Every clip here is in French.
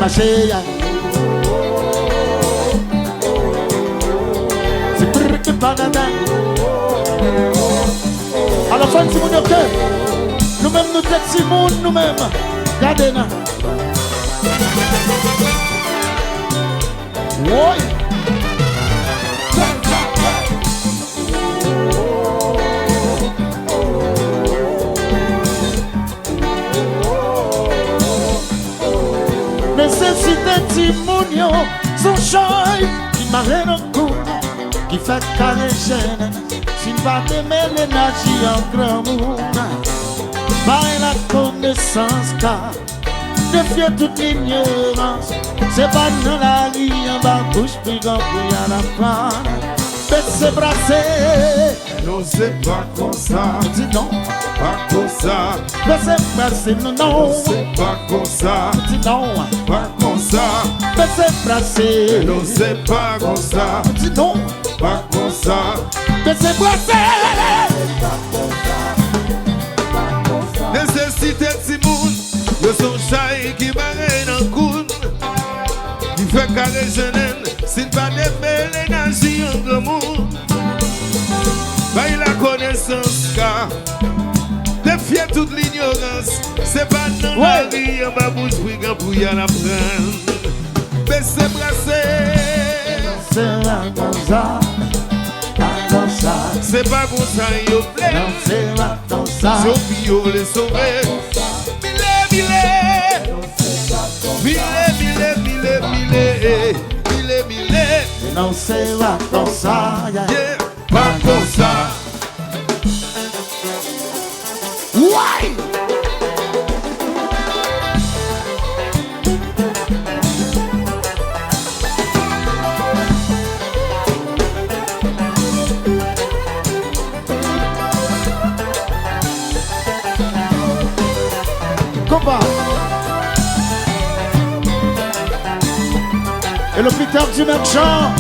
ma chérie. C'est brrr que banana. Alors, faut que vous que nous-mêmes, nous têtes Simone, nous-mêmes. Regardez-nous. Oui. Nécessité Timonio, son choix qui m'arrête un coup, qui fait carré gêne, s'il va t'aimer l'énergie en grand monde, par la connaissance car défier toute ignorance, c'est pas dans la vie en bas bouche puis qu'on peut y en apprendre, mais c'est brassé. Non, c'est pas comme ça. Dis non. Pas comme ça. Mais c'est brassé, non, non. C'est pas comme ça. Dis non. Pas comme ça. Mais c'est brassé. Non, c'est pas comme ça. Dis non. Pas comme ça. Mais c'est brassé. Nécessité de Simone, le son chai qui m'arrête dans le coup, qui fait carré jeune, s'il pas d'aimer l'énergie en grand monde. By la connaissance car défier toute l'ignorance, c'est pas dans la vie en ma bouche pour y en apprendre. Mais c'est brassé. C'est pas comme ça. Pas comme ça. C'est pas comme ça, yo plaît. Non, c'est pas comme ça. Sophie, yo les sauver. Mille. Non, c'est pas comme ça. Yeah, pas comme ça. Why? Combat. Et l'hôpital du merchant,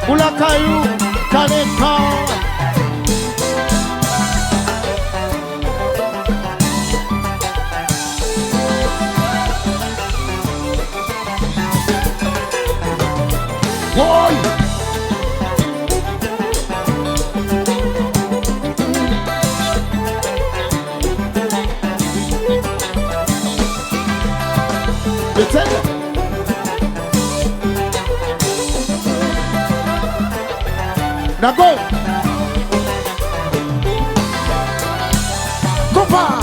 ou la caillou, Canécan. Oui. Peut-être. D'accord. Compas.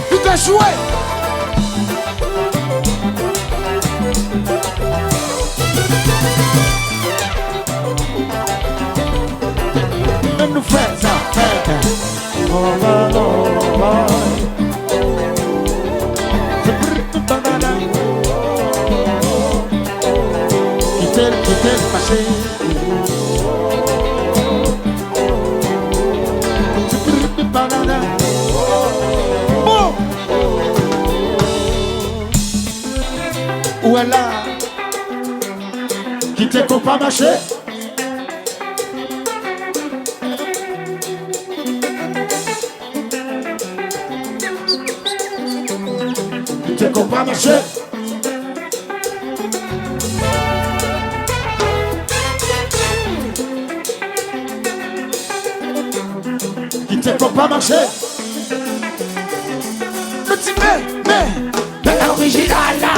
Tu t'es joué. Nous faisons ça, c'est brut banana. Quitter fâché. C'est brut banana. Bon. Où est là? Quitter qu'on pas marcher. Tu qu'on pas marcher. Qui te qu'on pas marcher. Le petit mais original là.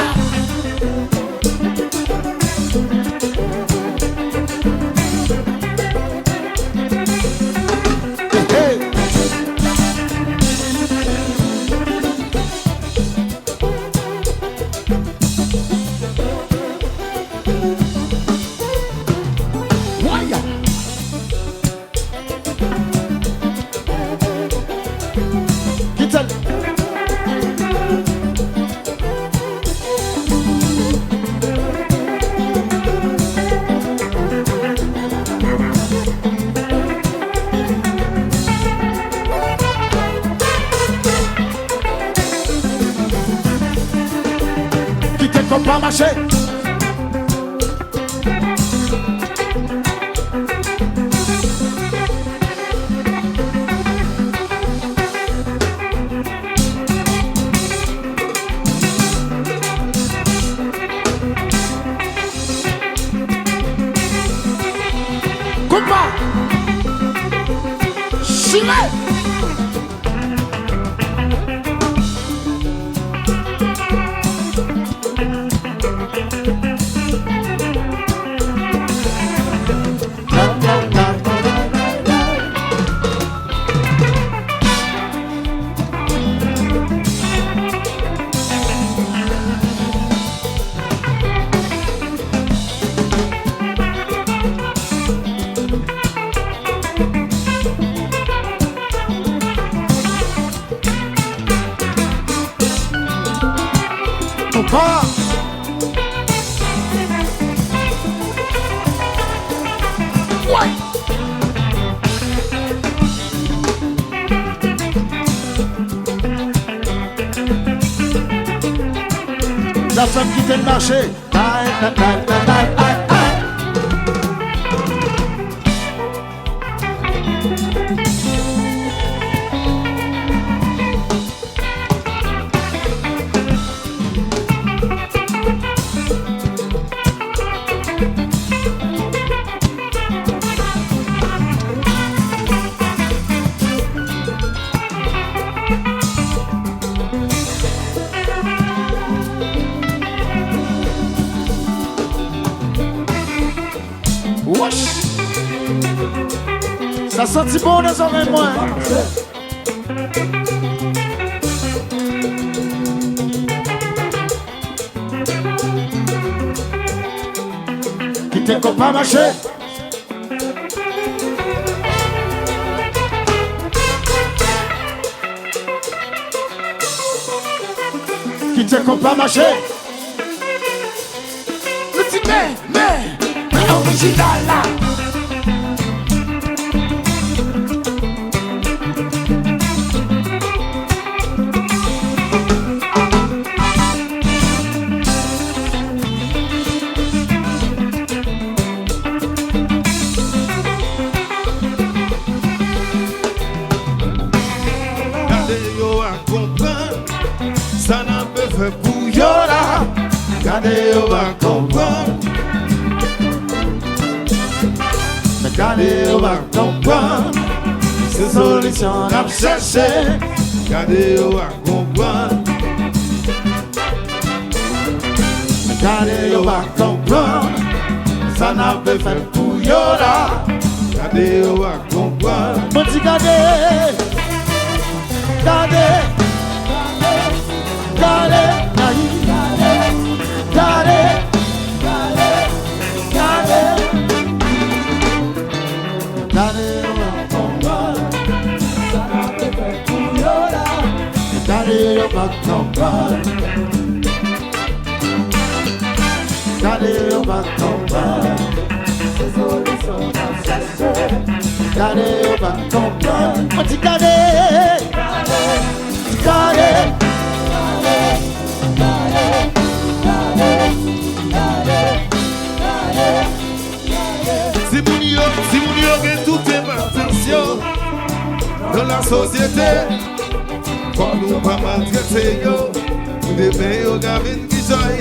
qu'on pas marcher. Compas. Chimé. Compas. Ouais. La femme qui fait le marché. Aïe, aïe, aïe, aïe, aïe, aïe. Wesh. Ça sentit bon dans les oreilles, moi. Qui t'es qu'on pas marcher. Qui t'es qu'on pas marcher. Le petit mais original là. Gardez yo à comprendre, ça n'a pas fait pour yo là. Gardez yo à comprendre. Gardez yo à comprendre. C'est solution à chercher. Gardez yo à comprendre. Gardez yo à comprendre. Ça n'a pas fait pour yo là. Gardez yo à comprendre. Mon petit gardez. Gardez. Gardez. Gardez. Gardez. Gardez. Gardez yo pas comprendre. Gardez yo pas comprendre. C'est solution à chercher. Gardez yo pas comprendre. On dit gardez. Gardez. Si moun yo gen toute attention dans la société, comme nous pas maltraiter yo, nous devons yo gavin qui joy.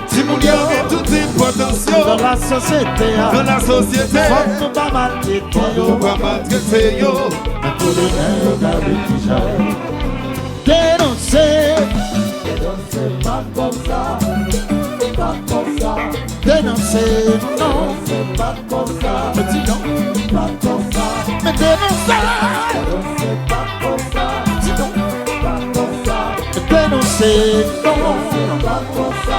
Si moun yo gen toute attention Dans la société, dans la société, faut nous pas maltraiter nous pas maltraiter yo. mais pour le bien, regardez qui j'aille. Dénoncer, pas comme ça, pas comme ça. Dénoncer, non, c'est pas comme ça. Me dis non, pas comme ça. Mais dénoncer, pas comme ça. Dis non, pas comme ça. Dénoncer, non, c'est pas comme ça.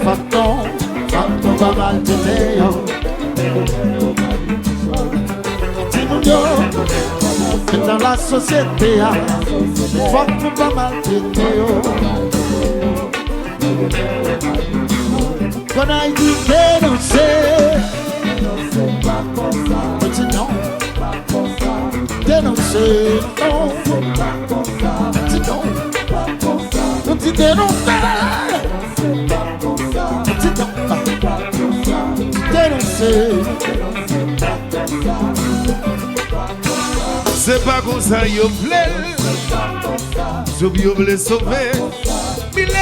Faton va mal t'aider yo. Dis-nous yo, que dans la société, faton va mal t'aider yo. Qu'on aille dit dénoncer, dis non, dénoncer, non. dénoncer. Dénoncer. C'est pas comme ça, yo plaît. Yo voulais sauver. Mille.